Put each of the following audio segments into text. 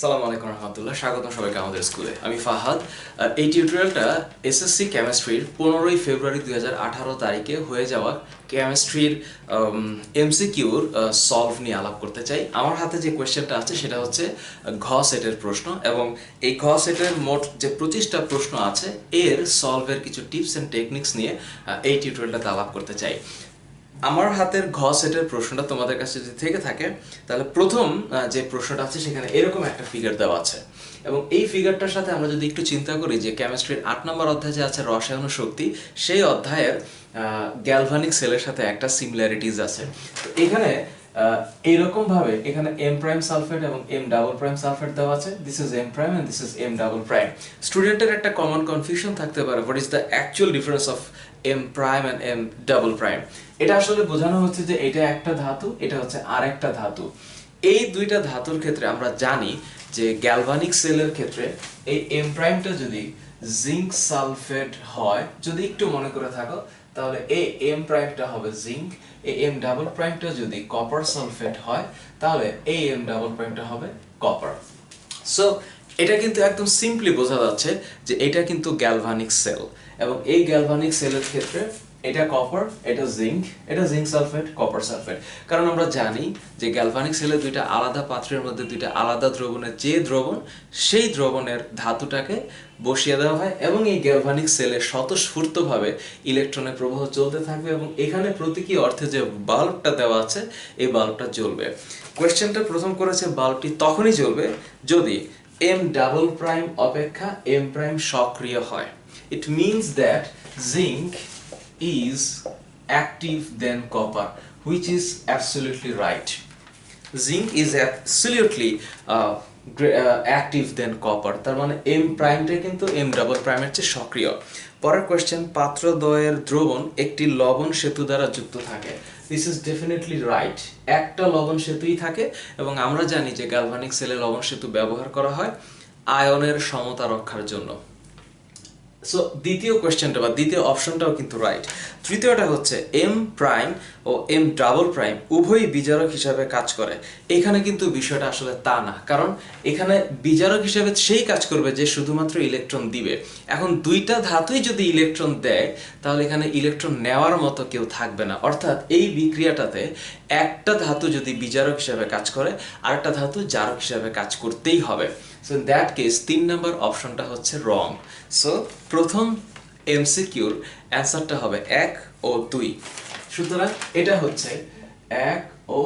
সালামু আলাইকুম রহমতুল্লাহ, স্বাগতম সবাইকে আমাদের স্কুলে। আমি ফাহাদ। এই টিউটোরিয়ালটা এসএসসি কেমিস্ট্রির 15ই ফেব্রুয়ারি 2018 তারিখে হয়ে যাওয়া কেমিস্ট্রির এমসিকিউর সলভ নিয়ে আলাপ করতে চাই। আমার হাতে যে কোয়েশ্চেনটা আছে সেটা হচ্ছে ঘ সেটের প্রশ্ন, এবং এই ঘ সেটের মোট যে 25টা প্রশ্ন আছে এর সলভের কিছু টিপস অ্যান্ড টেকনিক্স নিয়ে এই টিউটোরিয়ালটাতে আলাপ করতে চাই। আমার হাতের ঘ সেটের প্রশ্নটা তোমাদের কাছে যদি থেকে থাকে, তাহলে প্রথম যে প্রশ্নটা আছে সেখানে এরকম একটা ফিগার দেওয়া আছে, এবং এই ফিগারটার সাথে আমরা যদি একটু চিন্তা করি যে কেমিস্ট্রির 8 নম্বর অধ্যায় যে আছে রসায়ন শক্তি, সেই অধ্যায়ের গ্যালভানিক সেলের সাথে একটা সিমিলারিটিস আছে। তো এখানে এইরকম ভাবে এখানে এম প্রাইম সালফেট এবং এম ডাবল প্রাইম সালফেট দেওয়া আছে। This is M prime and this is M double prime. স্টুডেন্টের একটা কমন কনফিউশন থাকতে পারে, what is the actual difference of M prime and M double prime. এটা আসলে বোঝানো হচ্ছে যে এটা একটা ধাতু, এটা হচ্ছে আরেকটা ধাতু। এই দুইটা ধাতুর ক্ষেত্রে আমরা জানি যে গ্যালভানিক সেলের ক্ষেত্রে এই এম প্রাইমটা যদি জিঙ্ক সালফেট হয়, যদি একটু মনে করে থাকো, তাহলে এই এম প্রাইমটা হবে জিঙ্ক। এই এম ডাবল প্রাইমটা যদি কপার সালফেট হয়, তাহলে এই এম ডাবল প্রাইমটা হবে কপার। সো এটা কিন্তু একদম সিম্পলি বোঝা যাচ্ছে যে এটা কিন্তু গ্যালভানিক সেল, এবং এই গ্যালভানিক সেলের ক্ষেত্রে এটা কপার, এটা জিঙ্ক সালফেট, কপার সালফেট। কারণ আমরা জানি যে গ্যালভানিক সেলে দুইটা আলাদা পাত্রের মধ্যে দুইটা আলাদা দ্রবণের যে দ্রবণ, সেই দ্রবণের ধাতুটাকে বসিয়ে দেওয়া হয়, এবং এই গ্যালভানিক সেলে স্বতঃস্ফূর্তভাবে ইলেকট্রনের প্রবাহ চলতে থাকবে, এবং এখানে প্রতীকী অর্থে যে বাল্বটা দেওয়া আছে এই বাল্বটা জ্বলবে। কোয়েশ্চেনটা প্রথম করেছে বাল্বটি তখনই জ্বলবে যদি এম ডাবল প্রাইম অপেক্ষা এম প্রাইম সক্রিয় হয়। It means that zinc is active than copper, which is absolutely right. Zinc is absolutely active than copper. তার মানে m প্রাইমটা কিন্তু m ডাবল প্রাইমের চেয়ে সক্রিয়। পরের কোশ্চেন, পাত্রদ্বয়ের দ্রবণ একটি লবণ সেতু দ্বারা যুক্ত থাকে। This is definitely right. একটা লবণ সেতুই থাকে, এবং আমরা জানি যে গ্যালভানিক সেলে লবণ সেতু ব্যবহার করা হয় আয়নের সমতা রক্ষার জন্য। সো দ্বিতীয় কোয়েশ্চেনটা বা দ্বিতীয় অপশনটাও কিন্তু রাইট। তৃতীয়টা হচ্ছে এম প্রাইম ও এম ডাবল প্রাইম উভয়ই বিজারক হিসাবে কাজ করে। এখানে কিন্তু বিষয়টা আসলে তা না, কারণ এখানে বিজারক হিসাবে সেই কাজ করবে যে শুধুমাত্র ইলেকট্রন দিবে। এখন দুইটা ধাতুই যদি ইলেকট্রন দেয়, তাহলে এখানে ইলেকট্রন নেওয়ার মতো কেউ থাকবে না। অর্থাৎ এই বিক্রিয়াটাতে একটা ধাতু যদি বিজারক হিসাবে কাজ করে, আরেকটা ধাতু জারক হিসাবে কাজ করতেই হবে। সো ইন দ্যাট কেস 3 নম্বর অপশনটা হচ্ছে রং। সো প্রথম এমসিকিউর অ্যান্সারটা হবে 1 ও 2। সুতরাং এটা হচ্ছে 1 ও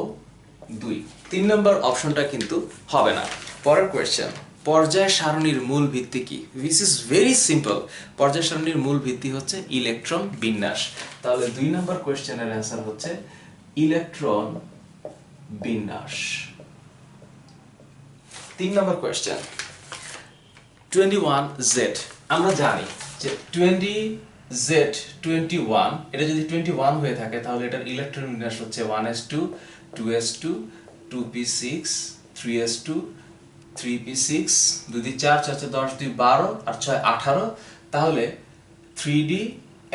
2। 3 নম্বর অপশনটা কিন্তু হবে না। পরের কোয়েশ্চেন, পর্যায় সারণীর মূল ভিত্তি কি? This is very simple. পর্যায় সারণীর মূল ভিত্তি হচ্ছে ইলেকট্রন বিন্যাস। তাহলে 2 নম্বর কোয়েশ্চেনের অ্যান্সার হচ্ছে ইলেকট্রন বিন্যাস। 3 নম্বর কোয়েশ্চেন, 21Z। আমরা জানি যে 20Z21, এটা যদি 21 হয়ে থাকে তাহলে এটার ইলেকট্রন বিন্যাস হচ্ছে 1s2 2s2 2p6 3s2 3p6 2 দিয়ে 4 4 10 2 12 আর 6 18, তাহলে 3d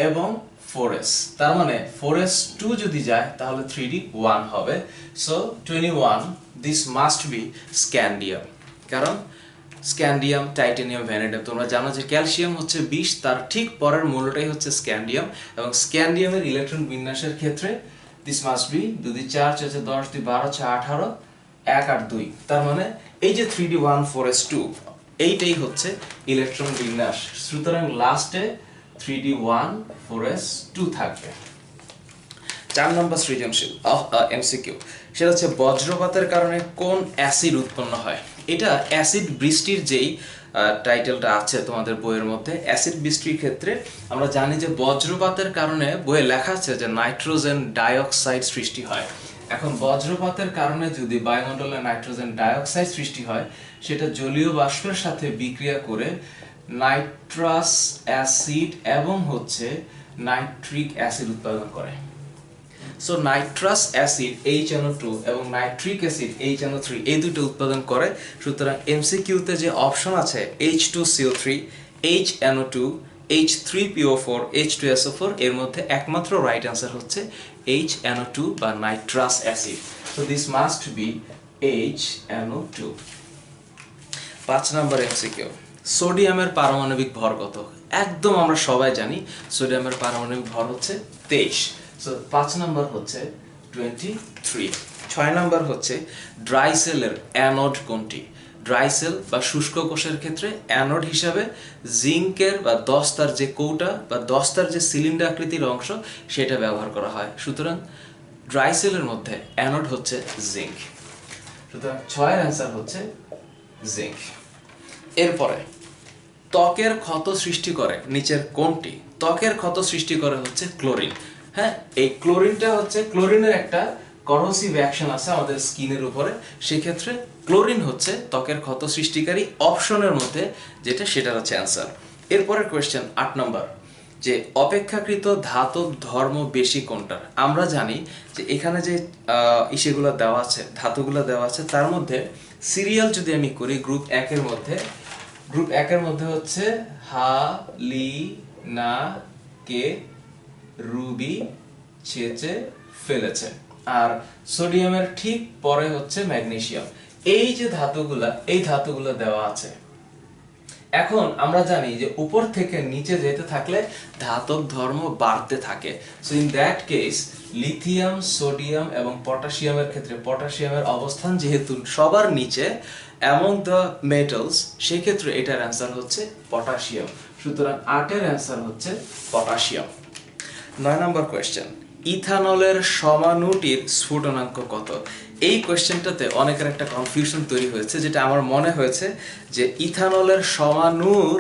এবং 4s, তার মানে 4s2 যদি যায় তাহলে 3d 1 হবে। So 21, this must B scandium. কারণ স্ক্যান্ডিয়াম, টাইটানিয়াম, ভ্যানাডিয়াম, তোমরা জানো যে ক্যালসিয়াম হচ্ছে 20, তার ঠিক পরের মূলটাই হচ্ছে স্ক্যান্ডিয়াম, এবং স্ক্যান্ডিয়ামের ইলেকট্রন বিন্যাসের ক্ষেত্রে দিস মাস্ট বি 2 দিয়ে 4 4 10 2 12 6 18 1 আর 2, তার মানে এই যে 3d 1 4s2 এইটাই হচ্ছে ইলেকট্রন বিন্যাস। সুতরাং লাস্টে 3d 1 4s2 থাকবে। 4 নম্বর সৃজনশীল এমসিকিউ, সেটা হচ্ছে বজ্রপাতের কারণে কোন অ্যাসিড উৎপন্ন হয়? এটা অ্যাসিড বৃষ্টির যেই টাইটেলটা আছে তোমাদের বইয়ের মধ্যে, অ্যাসিড বৃষ্টির ক্ষেত্রে আমরা জানি যে বজ্রপাতের কারণে বইয়ে লেখা আছে যে নাইট্রোজেন ডাইঅক্সাইড সৃষ্টি হয়। এখন বজ্রপাতের কারণে যদি বায়ুমণ্ডলে নাইট্রোজেন ডাইঅক্সাইড সৃষ্টি হয়, সেটা জলীয় বাষ্পের সাথে বিক্রিয়া করে নাইট্রাস অ্যাসিড এবং হচ্ছে নাইট্রিক অ্যাসিড উৎপাদন করে। সো নাইট্রাস অ্যাসিড HNO2 এবং নাইট্রিক অ্যাসিড HNO3 এই দুটো উৎপাদন করে। সুতরাং এমসিকিউতে যে অপশন আছে H2CO3 HNO2 H3PO4 H2SO4, এর মধ্যে একমাত্র রাইট অ্যান্সার হচ্ছে HNO2 বা nitrous acid. So this must be HNO2। 5 number MCQ, সোডিয়ামের পারমাণবিক ভর কত? একদম আমরা সবাই জানি সোডিয়ামের পারমাণবিক ভর হচ্ছে 23। সো 5 নাম্বার হচ্ছে 23। 6 নাম্বার হচ্ছে ড্রাই সেলের অ্যানোড কোনটি? ড্রাই সেল বা শুষ্ক কোষের ক্ষেত্রে অ্যানোড হিসাবে জিঙ্কের বা দস্তার যে কৌটা বা দস্তার যে সিলিন্ডার আকৃতির অংশ সেটা ব্যবহার করা হয়। সুতরাং ড্রাই সেলের মধ্যে অ্যানোড হচ্ছে জিঙ্ক। সুতরাং 6-এর অ্যান্সার হচ্ছে জিঙ্ক। এরপরে ত্বকের ক্ষত সৃষ্টি করে নিচের কোনটি? ত্বকের ক্ষত সৃষ্টি করে হচ্ছে ক্লোরিন। হ্যাঁ, এই ক্লোরিনটা হচ্ছে, ক্লোরিনের একটা করোসিভ অ্যাকশন আছে আমাদের স্কিনের উপরে, সেক্ষেত্রে ক্লোরিন হচ্ছে ত্বকের ক্ষত সৃষ্টিকারী অপশনের মধ্যে যেটা, সেটা হচ্ছে অ্যান্সার। এরপরের কোয়েশ্চেন 8 নম্বর, যে অপেক্ষাকৃত ধাতব ধর্ম বেশি কোনটার? আমরা জানি যে এখানে যে ইসেগুলো দেওয়া আছে, ধাতুগুলো দেওয়া আছে, তার মধ্যে সিরিয়াল যদি আমি করি গ্রুপ 1 এর মধ্যে, গ্রুপ 1 এর মধ্যে হচ্ছে হা, লি, না, কে, রুবি, ছেচে, ফেলেছে। আর সোডিয়ামের ঠিক পরে হচ্ছে ম্যাগনেসিয়াম। এই যে ধাতুগুলা, এই ধাতুগুলো দেওয়া আছে। এখন আমরা জানি যে উপর থেকে নিচে যেতে থাকলে ধাতব ধর্ম বাড়তে থাকে। So in that case lithium, sodium এবং পটাশিয়ামের ক্ষেত্রে পটাশিয়ামের অবস্থান যেহেতু সবার নিচে অ্যামং দ্য মেটালস, সেই ক্ষেত্রে এটার অ্যান্সার হচ্ছে পটাশিয়াম। সুতরাং 8-এর অ্যান্সার হচ্ছে পটাশিয়াম। 9 নম্বর কোয়েশ্চেন, ইথানলের সমাণুটির স্ফুটনাঙ্ক কত? এই কোয়েশ্চেনটাতে অনেকের একটা কনফিউশন তৈরি হয়েছে, যেটা আমার মনে হয়েছে যে ইথানলের সমাণুর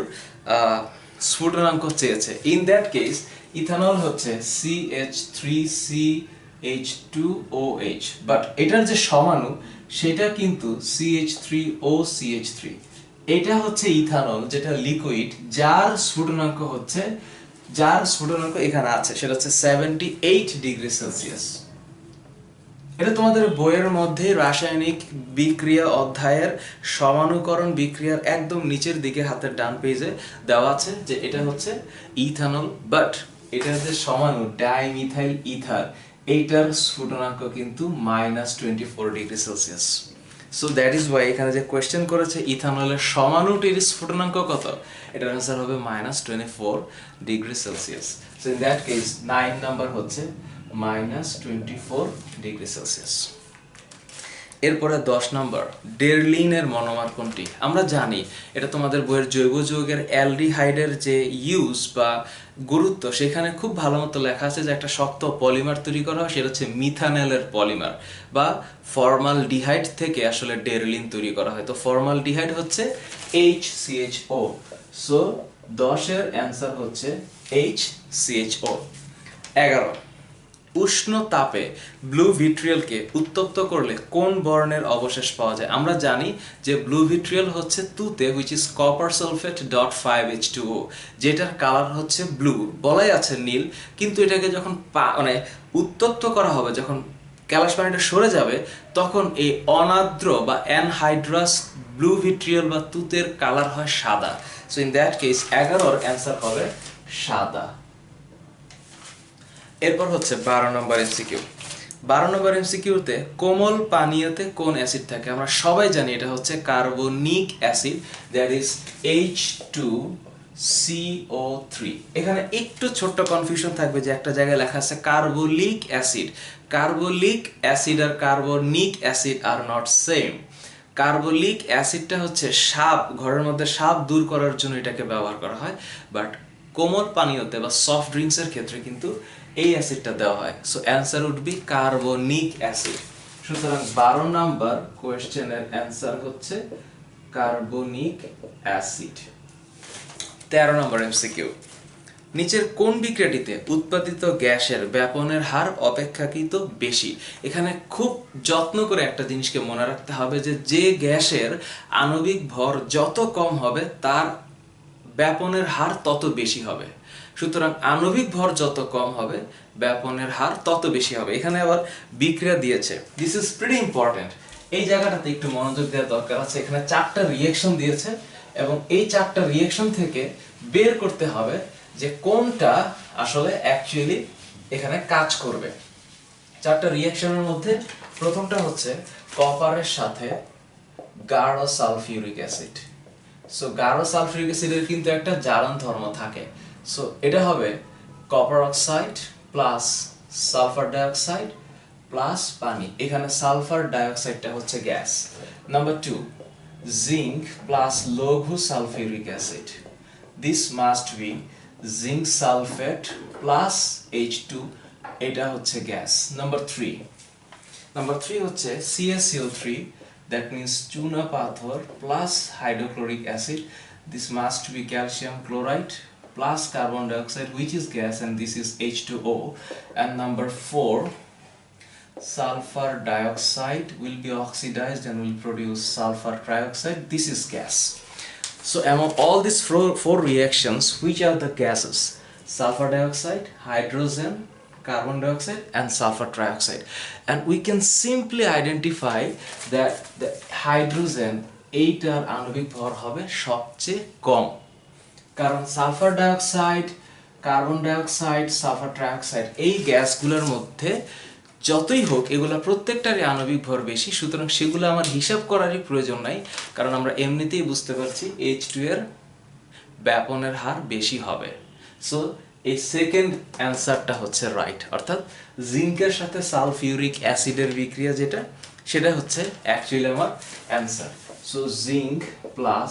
স্ফুটনাঙ্ক চেয়েছে। ইন দ্যাট কেস ইথানল হচ্ছে CH3CH2OH, বাট এটার যে সমাণু সেটা কিন্তু CH3OCH3। এটা হচ্ছে ইথানল, যেটা লিকুইড, যার স্ফুটনাঙ্ক এখানে আছে, সেটা হচ্ছে 78 ডিগ্রি সেলসিয়াস। এটা তোমাদের বইয়ের মধ্যে রাসায়নিক বিক্রিয়া অধ্যায়ের সমানুকরণ বিক্রিয়ার একদম নিচের দিকে হাতের ডান পেজে দেওয়া আছে যে এটা হচ্ছে ইথানল, বাট এটার যে সমাণু ডাইমিথাইল ইথার, এইটার স্ফুটনাঙ্ক কিন্তু -24 degree Celsius. So that is Y এখানে যে কোয়েশ্চেন করেছে ইথানলের সমাণুটির স্ফুটনাঙ্ক কত, এটার অ্যান্সার হবে -24 degree Celsius. So in that case 9 number হচ্ছে -24 ডিগ্রি সেলসিয়াস। এরপরে 10 নম্বর, ডেরলিনের মনোমার কোনটি? আমরা জানি এটা তোমাদের বইয়ের জৈব যৌগের অ্যালডিহাইডের যে ইউজ বা গুরুত্ব, সেখানে খুব ভালো মতো লেখা আছে যে একটা শক্ত পলিমার তৈরি করা হয়, সেটা হচ্ছে মিথানেলের পলিমার, বা ফর্মালডিহাইড থেকে আসলে ডেরলিন তৈরি করা হয়। তো ফর্মালডিহাইড হচ্ছে HCHO। সো 10-এর অ্যান্সার হচ্ছে HCHO। 11, উষ্ণ তাপে ব্লু ভিট্রিয়ালকে উত্তপ্ত করলে কোন বর্ণের অবশেষ পাওয়া যায়? আমরা জানি যে ব্লু ভিট্রিয়াল হচ্ছে তুতে, which is copper sulfate .5H2O, যেটার কালার হচ্ছে ব্লু, বলাই আছে নীল, কিন্তু এটাকে যখন মানে উত্তপ্ত করা হবে, যখন ক্যালাস পানিটা সরে যাবে, তখন এই অনার্দ্র বা অ্যানহাইড্রাস ব্লু ভিট্রিয়াল বা তুতের কালার হয় সাদা। সো ইন দ্যাট কেস 11-এর অ্যান্সার হবে সাদা। এরপর হচ্ছে 12 নম্বর এমসিকিউ। 12 নম্বর এমসিকিউতে কোমল পানীয়তে কোন অ্যাসিড থাকে? আমরা সবাই জানি এটা হচ্ছে carbonic acid, that is H2CO3। এখানে একটু ছোট্ট কনফিউশন থাকবে যে একটা জায়গায় লেখা আছে কার্বলিক অ্যাসিড। কার্বলিক অ্যাসিড আর কার্বনিক অ্যাসিড আর নট সেম। কার্বলিক অ্যাসিডটা হচ্ছে সাপ, ঘরের মধ্যে সাপ দূর করার জন্য এটাকে ব্যবহার করা হয়, বাট কোমল পানীয়তে বা সফট ড্রিঙ্কসের ক্ষেত্রে কিন্তু এই অ্যাসিডটা দেওয়া হয়। So answer would be carbonic acid. সুতরাং 12 নাম্বার কোয়েশ্চেনের অ্যান্সার হচ্ছে কার্বনিক অ্যাসিড। 13 নম্বর এমসিকিউ, নিচের কোন বিক্রিয়াটিতে উৎপাদিত গ্যাসের ব্যাপনের হার অপেক্ষাকৃত বেশি? এখানে খুব যত্ন করে একটা জিনিসকে মনে রাখতে হবে যে যে গ্যাসের আণবিক ভর যত কম হবে তার ব্যাপনের হার তত বেশি হবে। সুতরাং আণবিক ভর যত কম হবে ব্যাপনের হার তত বেশি হবে। এখানে আবার বিক্রিয়া দিয়েছে, দিস ইজ প্রিটি ইম্পর্টেন্ট। এই জায়গাটাতে একটু মনোযোগ দেওয়ার দরকার আছে। এখানে 4টা রিঅ্যাকশন দিয়েছে এবং এই 4টা রিঅ্যাকশন থেকে বের করতে হবে যে কোনটা আসলে অ্যাকচুয়ালি এখানে কাজ করবে। 4টা রিঅ্যাকশনের মধ্যে প্রথমটা হচ্ছে কপারের সাথে গাঢ় সালফিউরিক অ্যাসিড। সো গাঢ় সালফিউরিক অ্যাসিডের কিন্তু একটা জারণ ধর্ম থাকে, সো এটা হবে copper oxide plus sulphur dioxide plus পানি। এখানে সালফার ডাইঅক্সাইডটা হচ্ছে গ্যাস। নাম্বার 2, জিঙ্ক প্লাস লঘু sulphuric acid, this must B zinc sulphate plus H2, এটা হচ্ছে গ্যাস। নাম্বার 3 হচ্ছে CaCO3, that means চুনা পাথর plus hydrochloric acid, this must be calcium chloride plus carbon dioxide, which is gas, and this is H2O. And number 4, sulfur dioxide will be oxidized and will produce sulfur trioxide, this is gas. So among all these four reactions, which are the gases? Sulfur dioxide, hydrogen, carbon dioxide and sulfur trioxide. And we can simply identify that the hydrogen এইটার আণবিক ভর হবে সবচেয়ে কম, কারণ sulphur dioxide, carbon dioxide, sulphur trioxide এই গ্যাসগুলোর মধ্যে যতই হোক এগুলা প্রত্যেকটারই আণবিক ভর বেশি, সুতরাং সেগুলো আমার হিসাব করারই প্রয়োজন নাই, কারণ আমরা এমনিতেই বুঝতে পারছি H2 এর ব্যাপনের হার বেশি হবে। সো এই সেকেন্ড অ্যান্সারটা হচ্ছে রাইট, অর্থাৎ জিঙ্কের সাথে সালফিউরিক অ্যাসিডের বিক্রিয়া যেটা, সেটা হচ্ছে অ্যাকচুয়ালি আমার answer. So zinc plus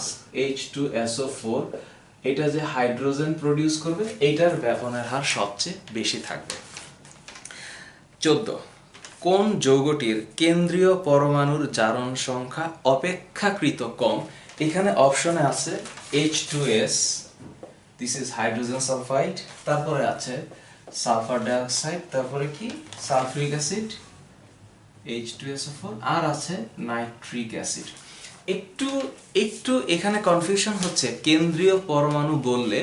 H2SO4 এটা যে হাইড্রোজেন প্রডিউস করবে এইটার ব্যাপনের হার সবচেয়ে বেশি থাকবে। 14, কোন যৌগটির কেন্দ্রীয় পরমাণুর জারণ সংখ্যা অপেক্ষাকৃত কম? এখানে অপশনে আছে H2S, this is hydrogen sulfide, তারপরে আছে সালফার ডাইঅক্সাইড, তারপরে কি সালফিউরিক অ্যাসিড H2SO4, আর আছে নাইট্রিক অ্যাসিড। একটু এখানে কনফিউশন হচ্ছে, কেন্দ্রীয় পরমাণু বললে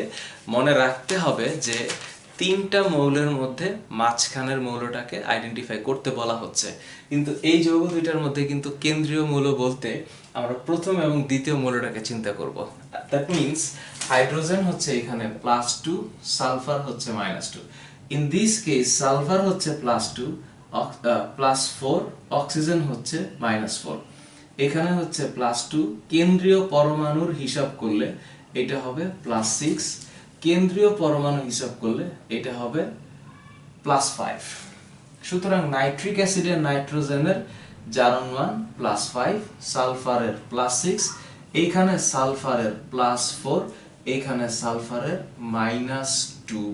মনে রাখতে হবে যে তিনটা মৌলের মধ্যে মাঝখানের মৌলটাকে আইডেন্টিফাই করতে বলা হচ্ছে, কিন্তু এই যৌগ দুইটার মধ্যে কিন্তু কেন্দ্রীয় মৌল বলতে আমরা প্রথম এবং দ্বিতীয় মৌলটাকে চিন্তা করব। দ্যাট মিন্স হাইড্রোজেন হচ্ছে এখানে +2, সালফার হচ্ছে -2। ইন দিস কেস সালফার হচ্ছে +2, +4, অক্সিজেন হচ্ছে -4। এখানে হচ্ছে +2, কেন্দ্রীয় পরমাণুর হিসাব করলে এটা হবে +6, কেন্দ্রীয় পরমাণু হিসাব করলে এটা হবে +5। সুতরাং নাইট্রিক অ্যাসিডের নাইট্রোজেনের জারণ মান +5, সালফারের +6, এইখানে সালফারের +4, এইখানে সালফারের -2।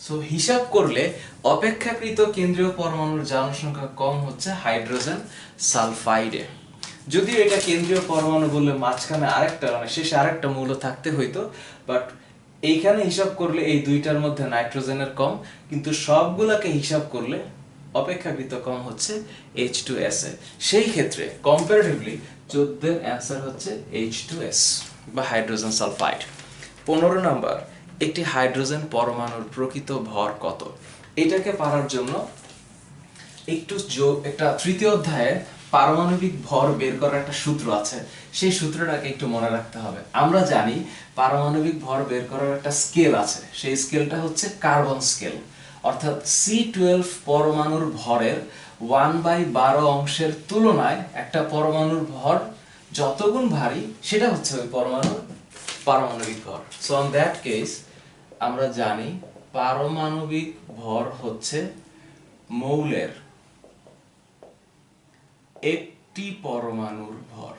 সো হিসাব করলে অপেক্ষাকৃত কেন্দ্রীয় পরমাণুর জারণ সংখ্যা কম হচ্ছে হাইড্রোজেন সালফাইডে। যদিও এটা কেন্দ্রীয় পরমাণু বললে মাঝখানে আরেকটা মানে শেষে আরেকটা মৌল থাকতে হইতো, বাট এইখানে হিসাব করলে এই দুইটার মধ্যে নাইট্রোজেনের কম, কিন্তু সবগুলাকে হিসাব করলে অপেক্ষাকৃত কম হচ্ছে H2S এর। সেই ক্ষেত্রে কম্পারেটিভলি 14 এর অ্যান্সার হচ্ছে H2S বা হাইড্রোজেন সালফাইড। 15 নাম্বার, একটি হাইড্রোজেন পরমাণুর প্রকৃত ভর কত? এটাকে পারার জন্য একটা তৃতীয় অধ্যায়ে পারমাণবিক ভর বের করার একটা সূত্র আছে, সেই সূত্রটাকে একটু মনে রাখতে হবে। আমরা জানি পারমাণবিক ভর বের করার একটা স্কেল আছে, সেই স্কেলটা হচ্ছে কার্বন স্কেল, অর্থাৎ C12 পরমাণুর ভরের 1/12 অংশের তুলনায় একটা পরমাণুর ভর যতগুণ ভারী সেটা হচ্ছে ওই পরমাণুর পারমাণবিক ভর। সো অন দ্যাট কেস আমরা জানি পারমাণবিক ভর হচ্ছে মৌলের একটি পরমাণুর ভর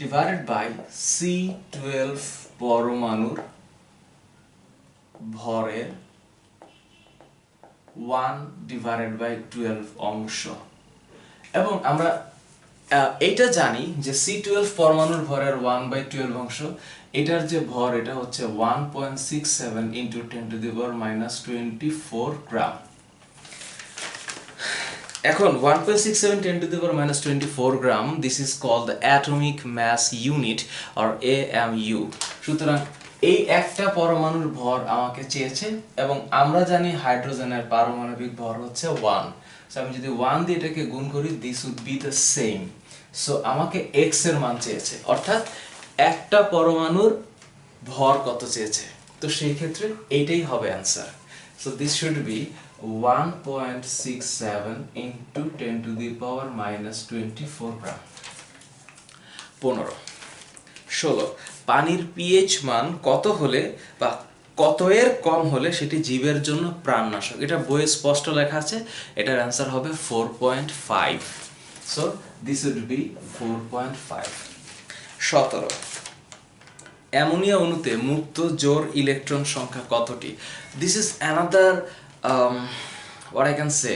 ডিভাইডেড বাই C12 পরমাণুর ভরের 1/12 অংশ। এবং আমরা এটা জানি যে C12 পরমাণুর ভরের 1/12 অংশ, এটার যে ভর এটা হচ্ছে 1.67 × 10⁻⁻24 গ্রাম। এখন 1.67 × 10⁻⁻24 gram, this is called the atomic mass unit or AMU। সুতরাং এই একটা পরমাণুর ভর আমাকে চেয়েছে, এবং আমরা জানি হাইড্রোজেনের পারমাণবিক ভর হচ্ছে 1। সো আমি যদি 1 দিয়ে এটাকে গুণ করি, this would be the same. So আমাকে x এর মান চেয়েছে, অর্থাৎ একটা পরমাণুর ভর কত চেয়েছে, তো সেই ক্ষেত্রে এইটাই হবে answer. So this should be 1.67 into 10 to the power minus 24 গ্রাম। 15 16 পানির পিএইচ মান কত হলে বা কত এর কম হলে সেটি জীবের জন্য প্রাণনাশক। এটা বইয়ে স্পষ্ট লেখা আছে, এটার অ্যান্সার হবে 4.5। So this would be 4.5। 17 ammonia অণুতে মুক্ত জোড় ইলেকট্রন সংখ্যা কতটি? This is another what I can say,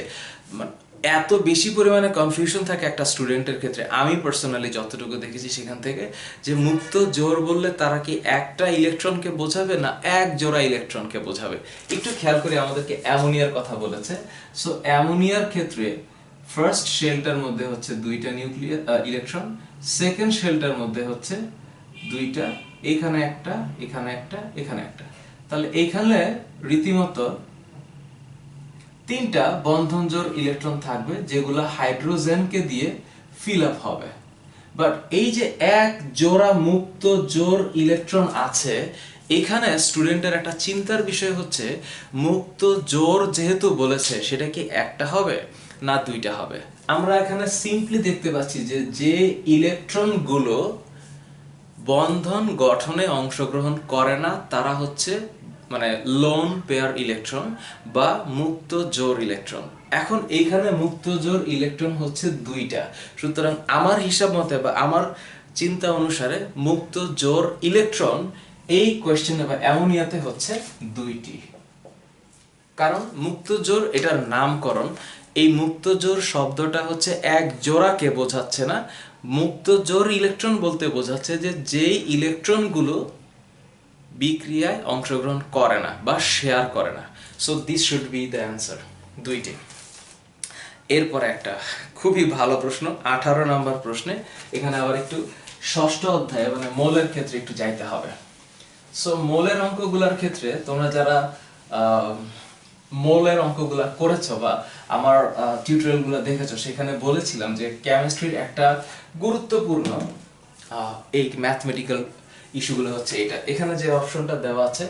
এত বেশি পরিমাণে কনফিউশন থাকে একটা স্টুডেন্টের ক্ষেত্রে। আমি পার্সোনালি যতটুকু দেখেছি সেখান থেকে, যে মুক্ত জোড় বললে তারা কি একটা ইলেকট্রনকে বোঝাবে না এক জোড়া ইলেকট্রনকে বোঝাবে? একটু খেয়াল করে আমাদেরকে অ্যামোনিয়ার কথা বলেছে। সো অ্যামোনিয়ার ক্ষেত্রে ফার্স্ট শেলটার মধ্যে হচ্ছে দুইটা নিউক্লিয়ার ইলেকট্রন, সেকেন্ড শেলটার মধ্যে হচ্ছে দুইটা, এখানে একটা, এখানে একটা, এখানে একটা। তাহলে এইখানে রীতিমতো তিনটা বন্ধন জোড় ইলেকট্রন থাকবে যেগুলো হাইড্রোজেনকে দিয়ে ফিল আপ হবে। বাট এই যে এক জোড়া মুক্ত জোড় ইলেকট্রন আছে, এখানে স্টুডেন্টের একটা চিন্তার বিষয় হচ্ছে মুক্ত জোড় যেহেতু বলেছে, সেটা কি একটা হবে না দুইটা হবে? আমরা এখানে সিম্পলি দেখতে পাচ্ছি যে যে ইলেকট্রনগুলো বন্ধন গঠনে অংশগ্রহণ করে না তারা হচ্ছে মানে লোন পেয়ার ইলেকট্রন বা মুক্ত জোড় ইলেকট্রন। এখন এইখানে মুক্ত জোড় ইলেকট্রন হচ্ছে দুইটা, সুতরাং আমার হিসাব মতে বা আমার চিন্তা অনুসারে মুক্ত জোড় ইলেকট্রন এই কোয়েশ্চেনে বা অ্যামোনিয়াতে হচ্ছে দুইটি। কারণ মুক্ত জোড় এটার নামকরণ, এই মুক্ত জোড় শব্দটা হচ্ছে এক জোড়াকে বোঝাচ্ছে না, মুক্ত জোড় ইলেকট্রন বলতে বোঝাচ্ছে যে যেই ইলেকট্রনগুলো বিক্রিয়ায় অংশগ্রহণ করে না বা শেয়ার করে না। So this should be the answer, দুইটি। এরপরে একটা খুবই ভালো প্রশ্ন, 18 নম্বর প্রশ্নে। এখানে আবার একটু ষষ্ঠ অধ্যায়ে মানে মোলের ক্ষেত্রে একটু যাইতে হবে। সো মোলের অঙ্কগুলোর ক্ষেত্রে তোমরা যারা মোলের অঙ্কগুলো করেছো বা আমার টিউটোরিয়ালগুলো দেখেছো, সেখানে বলেছিলাম যে কেমিস্ট্রির একটা গুরুত্বপূর্ণ এই ম্যাথমেটিক্যাল ইস্যুগুলো হচ্ছে এটা। এখানে যে অপশনটা দেওয়া আছে,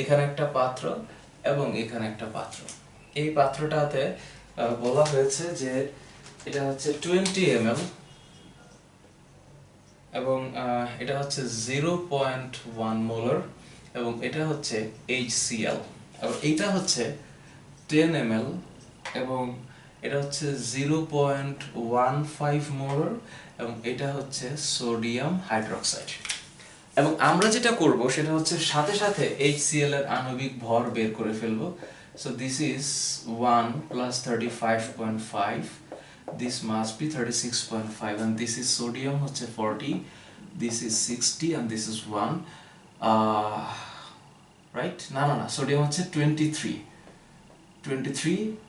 এখানে একটা পাত্র এবং এখানে একটা পাত্র। এই পাত্রটাতে বলা হয়েছে যে এটা হচ্ছে 20 ml এবং এটা হচ্ছে 0.1 মোলার এবং এটা হচ্ছে HCl এবং এটা হচ্ছে 10 ml এবং এটা হচ্ছে 0.15 মোলার এবং এটা হচ্ছে সোডিয়াম হাইড্রোক্সাইড। এবং আমরা যেটা করব সেটা হচ্ছে সাথে সাথে HCl এর আণবিক ভর বের করে ফেলবো। So this is 1 plus 35.5, this must be 36.5 and this is sodium হচ্ছে 40, this is 60 and this is 1 right? না sodium হচ্ছে 23,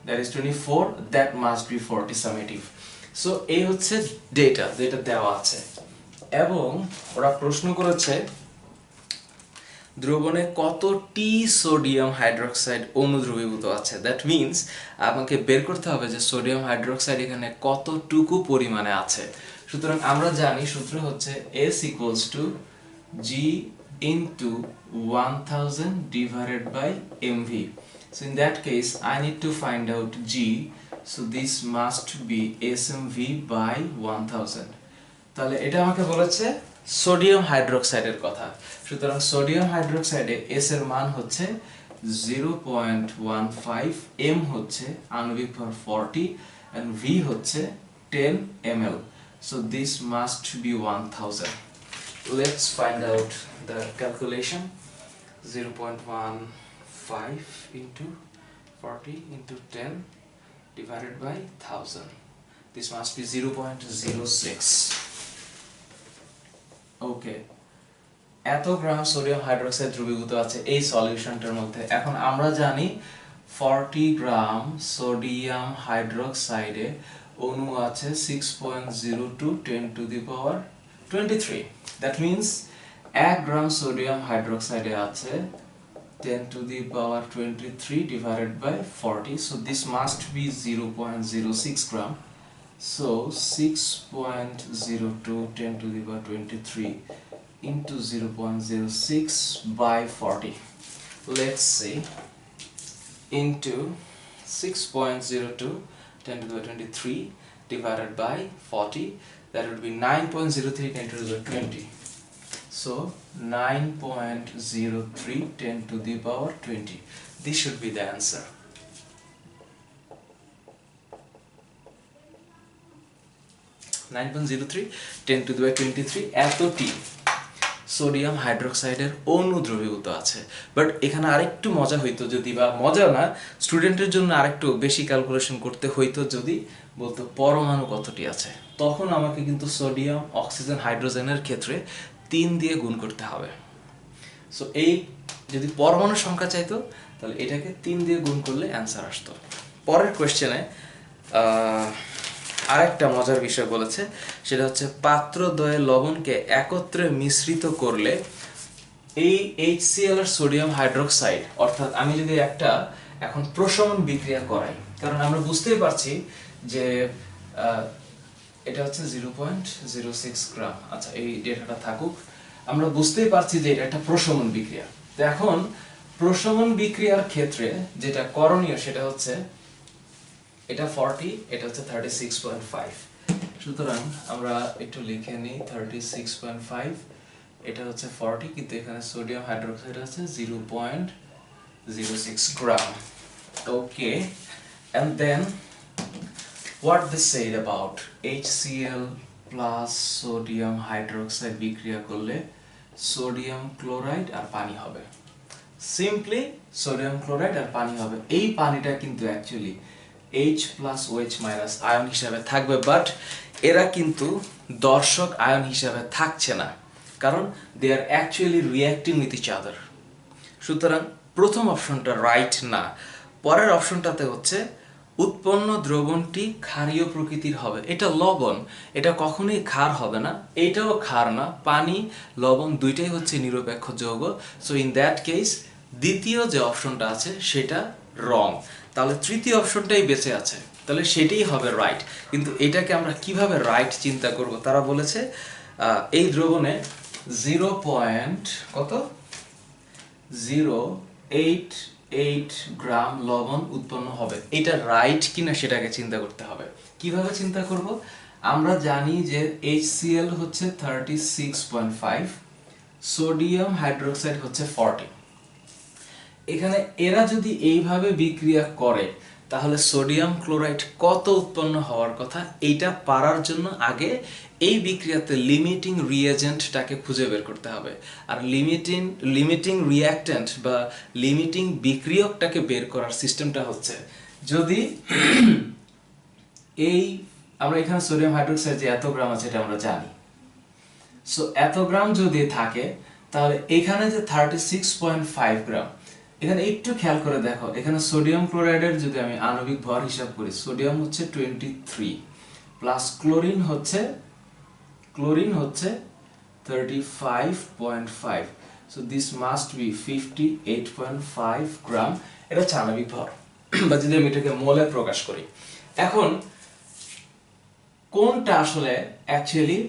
that is 24, that must be 40 summative. So এই হচ্ছে ডেটা যেটা দেওয়া আছে এবং ওরা প্রশ্ন করেছে দ্রবণে কতটি সোডিয়াম হাইড্রোক্সাইড অণু দ্রবীভূত আছে। দ্যাট মিন্স আমাকে বের করতে হবে যে সোডিয়াম হাইড্রোক্সাইড এখানে কতটুকু পরিমাণে আছে। সুতরাং আমরা জানি সূত্র হচ্ছে S equals to G into 1000 divided by mv. So in that case I need to find out G, so this must be SMV by 1000. তাহলে এটা আমাকে বলেছে সোডিয়াম হাইড্রোক্সাইডের কথা। সুতরাং সোডিয়াম হাইড্রোক্সাইডে S এর মান হচ্ছে 0.15, M হচ্ছে আণবিক ভর 40 and V হচ্ছে 10 ml. So this must be 1000. Let's find out the calculation. 0.15 into 40 into 10 divided by 1000. This must be 0.06. ওকে, এত গ্রাম সোডিয়াম হাইড্রোক্সাইড দ্রবীভূত আছে এই সলিউশনটার মধ্যে। এখন আমরা জানি 40 গ্রাম সোডিয়াম হাইড্রোক্সাইডে অণু আছে 6.02 10 to the power 23. That means 1 gram sodium হাইড্রোক্সাইডে আছে 10 to the power 23 divided by 40. So this must be 0.06 gram. So 6.02 10 to the power 23 into 0.06 by 40. Let's see, into 6.02 10 to the power 23 divided by 40, that would be 9.03 10 to the power 20. So 9.03 10 to the power 20. This should be the answer. 9.03 10 to the power 23 এতটি sodium হাইড্রোক্সাইডের অণু দ্রবীভূত আছে। But এখানে আরেকটু মজা হইতো যদি, বা মজা না, স্টুডেন্টের জন্য আরেকটু বেশি ক্যালকুলেশন করতে হইতো যদি বলতো পরমাণু কতটি আছে। তখন আমাকে কিন্তু সোডিয়াম, অক্সিজেন, হাইড্রোজেনের ক্ষেত্রে 3 দিয়ে গুণ করতে হবে। সো এই যদি পরমাণু সংখ্যা চাইতো তাহলে এটাকে 3 দিয়ে গুণ করলে অ্যান্সার আসতো। পরের কোয়েশ্চেনে আরেকটা মজার বিষয় বলেছে, সেটা হচ্ছে পাত্রদ্বয়ে লবণকে একত্রে মিশ্রিত করলে এই HCl এর সোডিয়াম হাইড্রোক্সাইড, অর্থাৎ আমি যদি একটা এখন প্রশমন বিক্রিয়া করাই, কারণ আমরা বুঝতেই পারছি যে এটা হচ্ছে 0.06 গ্রাম। আচ্ছা, এই ডেটাটা থাকুক, আমরা বুঝতেই পারছি যে এটা একটা প্রশমন বিক্রিয়া। তো এখন প্রশমন বিক্রিয়ার ক্ষেত্রে যেটা করণীয় সেটা হচ্ছে এটা 40, এটা হচ্ছে 36.5। সুতরাং আমরা একটু লিখে নিই 36.5, এটা হচ্ছে 40, কিন্তু এখানে সোডিয়াম হাইড্রোক্সাইড আছে 0.06 গ্রাম। ওকে, and then what they said about HCl plus sodium hydroxide বিক্রিয়া করলে সোডিয়াম ক্লোরাইড আর পানি হবে। সিম্পলি সোডিয়াম ক্লোরাইড আর পানি হবে। এই পানিটা কিন্তু actually H plus OH minus ion হিসাবে থাকবে, বাট এরা কিন্তু দর্শক আয়ন হিসাবে থাকছে না, কারণ they are actually reacting with each other. সুতরাং প্রথম অপশনটা রাইট না। পরের অপশনটাতে হচ্ছে উৎপন্ন দ্রবণটি ক্ষারীয় প্রকৃতির হবে। এটা লবণ, এটা কখনোই ক্ষার হবে না, এটাও ক্ষার না। পানি, লবণ দুইটাই হচ্ছে নিরপেক্ষ যৌগ। সো ইন দ্যাট কেস দ্বিতীয় যে অপশনটা আছে সেটা রং। তাহলে তৃতীয় অপশনটাই বেঁচে আছে, তাহলে সেটাই হবে রাইট। কিন্তু এটাকে আমরা কিভাবে রাইট চিন্তা করব? তারা বলেছে এই দ্রবণে 0.088 গ্রাম লবণ উৎপন্ন হবে। এটা রাইট কিনা সেটাকে চিন্তা করতে হবে। কিভাবে চিন্তা করব? আমরা জানি যে HCl হচ্ছে 36.5, সোডিয়াম হাইড্রোক্সাইড হচ্ছে 40। এখানে এরা যদি এইভাবে বিক্রিয়া করে তাহলে সোডিয়াম ক্লোরাইড কত উৎপন্ন হওয়ার কথা, এইটা পারার জন্য আগে এই বিক্রিয়াতে লিমিটিং রিয়েজেন্টটাকে খুঁজে বের করতে হবে। আর লিমিটিং রিঅ্যাক্ট্যান্ট বা লিমিটিং বিক্রিয়কটাকে বের করার সিস্টেমটা হচ্ছে, যদি এই আমরা এখানে সোডিয়াম হাইড্রোক্সাইড যে এত গ্রাম আছে এটা আমরা জানি। সো এত গ্রাম যদি থাকে তাহলে এখানে যে 36.5 গ্রাম, এখানে একটু খেয়াল করে দেখো, এখানে সোডিয়াম ক্লোরাইডের যদি আমি আণবিক ভর হিসাব করি, সোডিয়াম হচ্ছে 23 প্লাস ক্লোরিন হচ্ছে 35.5, সো দিস মাস্ট বি 58.5 গ্রাম। এটা হচ্ছে আণবিক ভর, বা যদি আমি এটাকে মোলে প্রকাশ করি। এখন কোনটা আসলে অ্যাকচুয়ালি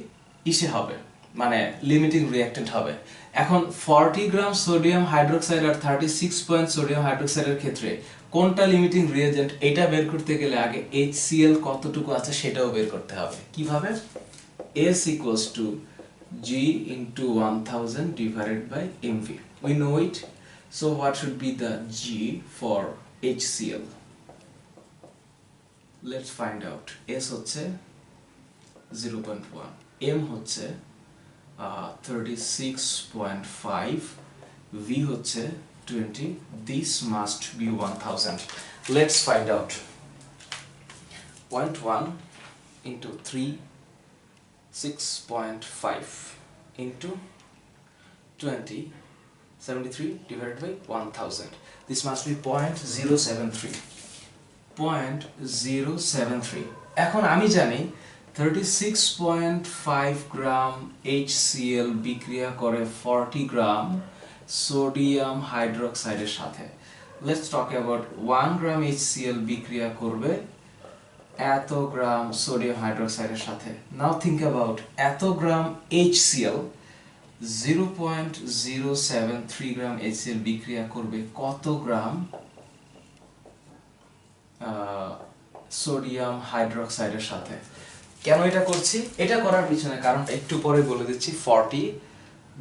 ইসে হবে, মানে লিমিটিং রিঅ্যাক্ট্যান্ট হবে? এখন 40 গ্রাম সোডিয়াম হাইড্রোক্সাইড আর 36 পয়েন্ট সোডিয়াম হাইড্রোক্সাইডের ক্ষেত্রে কোনটা লিমিটিং রিঅ্যাজেন্ট, এটা বের করতে গেলে আগে HCl কতটুকু আছে সেটাও বের করতে হবে। কিভাবে? S equals to G into 1000 divided by mv. We know it. So what should be the G for HCl? Let's find out. S হচ্ছে 0.1, M হচ্ছে 36.5, V হচ্ছে 20, this must be 1000. Let's find out. 0.1 into 3, 6.5 into 20, 73 divided by 1000. This must be 0.073. 0.073. এখন আমি জানি 36.5 গ্রাম HCl বিক্রিয়া করে 40 gram sodium হাইড্রোক্সাইডের সাথে। Let's talk about 1 gram HCl বিক্রিয়া করবে এত গ্রাম সোডিয়াম হাইড্রোক্সাইডের সাথে। Now think about এত গ্রাম HCl, 0.073 গ্রাম HCl বিক্রিয়া করবে কত গ্রাম সোডিয়াম হাইড্রোক্সাইডের সাথে। কেন এটা করছি? এটা করার পিছনে কারণটা একটু পরে বলে দিচ্ছি। 40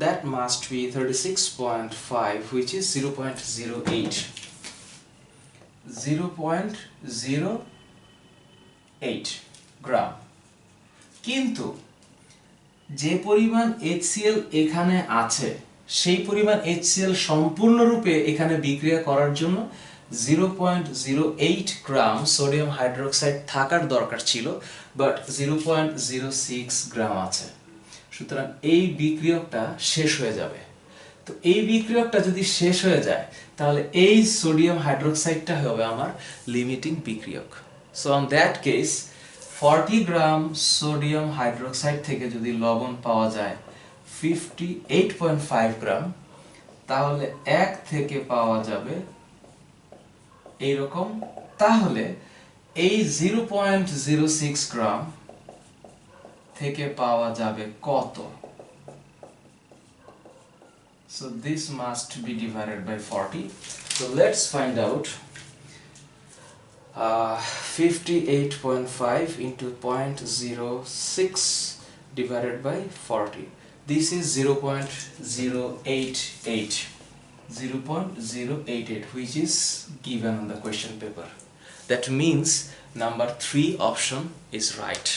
that must be 36.5 which is 0.08 0.08 গ্রাম। কিন্তু যে পরিমাণ HCl এখানে আছে সেই পরিমাণ HCl সম্পূর্ণরূপে এখানে বিক্রিয়া করার জন্য 0.08 গ্রাম সোডিয়াম হাইড্রোক্সাইড থাকার দরকার ছিল, বাট 0.06 গ্রাম আছে। সুতরাং এই বিক্রিয়কটা শেষ হয়ে যাবে। তো এই বিক্রিয়কটা যদি শেষ হয়ে যায় তাহলে এই সোডিয়াম হাইড্রোক্সাইডটা হবে আমার লিমিটিং বিক্রিয়ক। So on that case 40 gram sodium hydroxide থেকে যদি লবণ পাওয়া যায় 58.5 গ্রাম, তাহলে এক থেকে পাওয়া যাবে এইরকম। তাহলে এই 0.06 গ্রাম থেকে পাওয়া যাবে কত? So this must be divided by 40. So let's find out. 58.5 into 0.06 divided by 40. This is 0.088. 0.088, which is given on the question paper. That means number 3 option is right.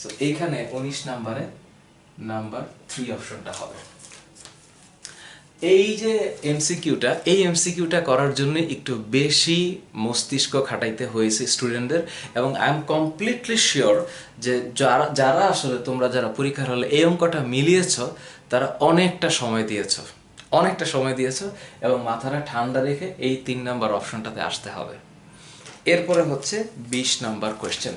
So এখানে 19 নম্বরে নাম্বার 3 অপশনটা হবে। এই যে এমসিকিউটা, এই এমসিকিউটা করার জন্য একটু বেশি মস্তিষ্ক খাটাইতে হয়েছে স্টুডেন্টদের, এবং আই এম কমপ্লিটলি শিওর যে যারা আসলে তোমরা যারা পরীক্ষার হলে এই অঙ্কটা মিলিয়েছ তারা অনেকটা সময় দিয়েছ এবং মাথাটা ঠান্ডা রেখে এই 3 নাম্বার অপশনটাতে আসতে হবে। এরপরে হচ্ছে 20 নাম্বার কোয়েশ্চেন,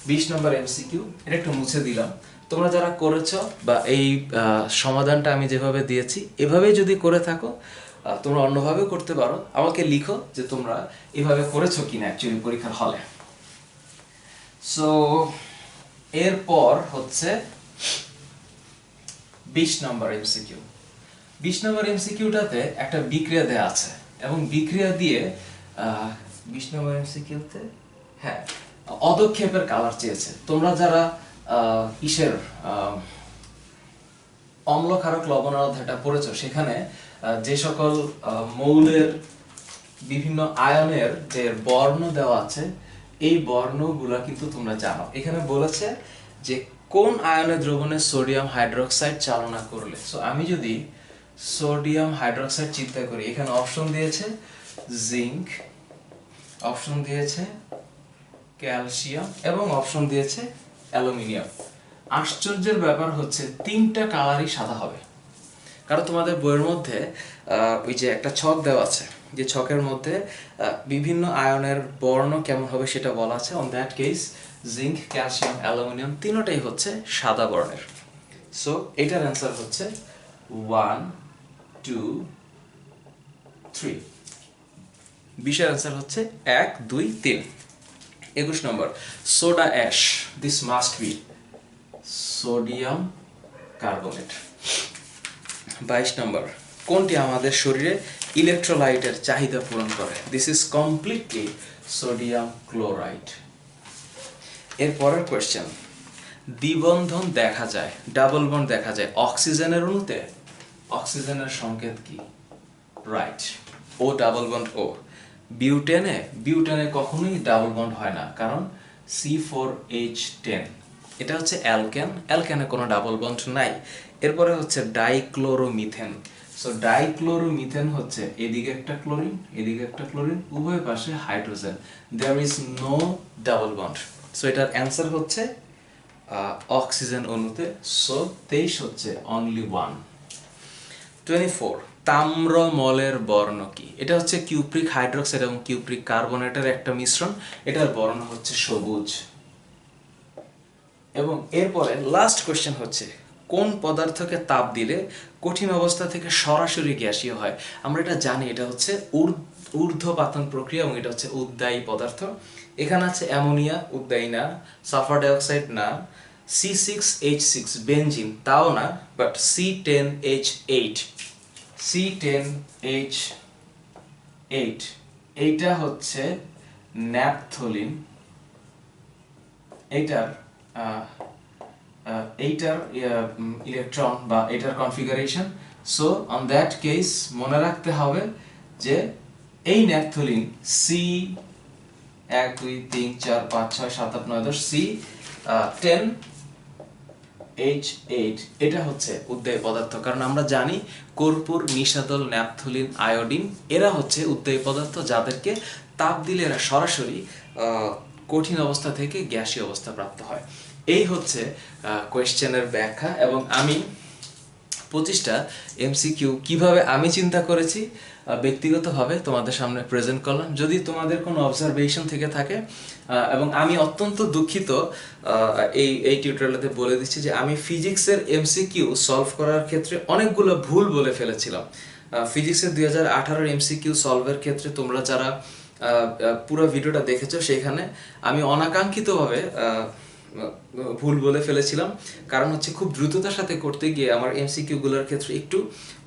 20 নাম্বার এমসিকিউ। এটা একটু মুছে দিলাম। তোমরা যারা করেছো বা এই সমাধানটা আমি যেভাবে দিয়েছি এভাবেই যদি করে থাকো, তোমরা অন্যভাবেও করতে পারো, আমাকে লিখো যে তোমরা এভাবে করেছো কিনা অ্যাকচুয়ালি পরীক্ষার হলে। সো এরপর হচ্ছে 20 নম্বর এমসিকিউ। 20 নম্বর এমসিকিউটাতে একটা বিক্রিয়া দেয়া আছে এবং বিক্রিয়া দিয়ে 20 নম্বর এমসিকিউতে হ্যাঁ অদক্ষেপের কালার চেয়েছে। তোমরা যারা ইসের অম্লক্ষারক লবণার অধ্যায়টা পড়েছো, সেখানে যে সকল মৌলের বিভিন্ন আয়নের যে বর্ণ দেওয়া আছে এই বর্ণগুলা কিন্তু তোমরা জানো। এখানে বলেছে যে কোন আয়নের দ্রবণে সোডিয়াম হাইড্রোক্সাইড চালনা করলে। সো আমি যদি সোডিয়াম হাইড্রোক্সাইড চিন্তা করি, এখানে অপশন দিয়েছে জিঙ্ক, অপশন দিয়েছে ক্যালসিয়াম এবং অপশন দিয়েছে অ্যালুমিনিয়াম। আশ্চর্যের ব্যাপার হচ্ছে 3টা কালারই সাদা হবে, কারণ তোমাদের বইয়ের মধ্যে ওই যে একটা ছক দেওয়া আছে, যে ছকের মধ্যে বিভিন্ন আয়নের বর্ণ কেমন হবে সেটা বলা আছে। On that case zinc, calcium, aluminium তিনটাই হচ্ছে সাদা বর্ণের। সো এটার অ্যান্সার হচ্ছে 1 2 3। 20 এর অ্যান্সার হচ্ছে 1 2 3। 21 নম্বর soda ash, this must B sodium carbonate. 22 নম্বর কোনটি আমাদের শরীরে ইলেকট্রোলাইটের চাহিদা পূরণ করে? This is completely sodium chloride. এর পরের কোয়েশ্চেন, দ্বিবন্ধন দেখা যায়, ডাবল বন্ড দেখা যায় অক্সিজেনের অণুতে, অক্সিজেনের সংকেত কি? রাইট, ও ডাবল বন্ড ও। বিউটেনে কখনোই ডাবল বন্ড হয় না, কারণ C4H10, এটা হচ্ছে অ্যালকেন, অ্যালকেনে কোনো ডাবল বন্ড নাই। এরপরে হচ্ছে ডাইক্লোরোমিথেন। সো ডাইক্লোরোমিথেন হচ্ছে এদিকে একটা ক্লোরিন, এদিকে একটা ক্লোরিন, উভয় পাশে hydrogen, there is no double bond. So এটার অ্যান্সার হচ্ছে অক্সিজেন অণুতে। সো 23 হচ্ছে অনলি 1। 24 তাম্রমলের বর্ণ কি? এটা হচ্ছে কিউপ্রিক হাইড্রোক্সাইড এবং কিউপ্রিক কার্বনেটের একটা মিশ্রণ, এটার বর্ণ হচ্ছে সবুজ। এবং এরপরে লাস্ট কোশ্চেন হচ্ছে কোন পদার্থকে তাপ দিলে কঠিন অবস্থা থেকে সরাসরি গ্যাসীয় হয়? আমরা এটা জানি, এটা হচ্ছে ঊর্ধ্বপাতন প্রক্রিয়া এবং এটা হচ্ছে উদ্দায়ী পদার্থ। এখানে আছে অ্যামোনিয়া, উদ্দায়ী না। সালফার ডাইঅক্সাইড না। C6H6 বেনজিন, তাও না, বাট C10H8, C10H8 এইটা হচ্ছে ন্যাপথলিন এইটার ইলেকট্রন বা এটার configuration. So on that case মনে রাখতে হবে যে এই ন্যাপথলিন সি 1 2 3 4 5 6 7 8 9 10 সি 10H8 এটা হচ্ছে উদ্বায়ী পদার্থ। কারণ আমরা জানি কর্পূর, নিশাদল, ন্যাপথলিন, আয়োডিন এরা হচ্ছে উদ্বায়ী পদার্থ যাদেরকে তাপ দিলে এরা সরাসরি কঠিন অবস্থা থেকে গ্যাসীয় অবস্থা প্রাপ্ত হয়। এই হচ্ছে কোয়েশ্চেনের ব্যাখ্যা, এবং আমি 25টা এমসিকিউ কিভাবে আমি চিন্তা করেছি ব্যক্তিগতভাবে তোমাদের সামনে প্রেজেন্ট করলাম। যদি তোমাদের কোনো অবজারভেশন থেকে থাকে, এবং আমি অত্যন্ত দুঃখিত এই টিউটোরিয়ালটাতে বলে দিচ্ছি যে আমি ফিজিক্সের এমসিকিউ সলভ করার ক্ষেত্রে অনেকগুলো ভুল বলে ফেলেছিলাম। ফিজিক্সের 2018 এমসিকিউ সলভের ক্ষেত্রে তোমরা যারা পুরো ভিডিওটা দেখেছো সেখানে আমি অনাকাঙ্ক্ষিতভাবে ভুল বলে ফেলেছিলাম, কারণ হচ্ছে খুব দ্রুততার সাথে করতে গিয়ে আমার এমসিকিউগুলোর ক্ষেত্রে একটু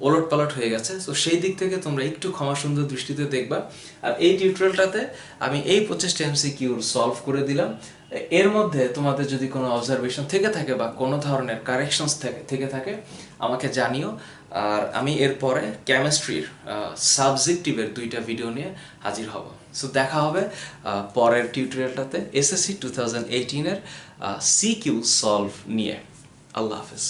ওলটপালট হয়ে গেছে। তো সেই দিক থেকে তোমরা একটু ক্ষমা সুন্দর দৃষ্টিতে দেখবা। আর এই টিউটোরিয়ালটাতে আমি এই 25টা এমসিকিউ সলভ করে দিলাম। এর মধ্যে তোমাদের যদি কোনো অবজারভেশন থেকে থাকে বা কোনো ধরনের কারেকশনস থেকে থাকে আমাকে জানিও। আর আমি এরপরে কেমিস্ট্রির সাবজেক্টিভের 2টা ভিডিও নিয়ে হাজির হব। সো দেখা হবে পরের টিউটোরিয়ালটাতে এসএসসি 2018 এর সিকিউ সলভ নিয়ে। আল্লাহ হাফেজ।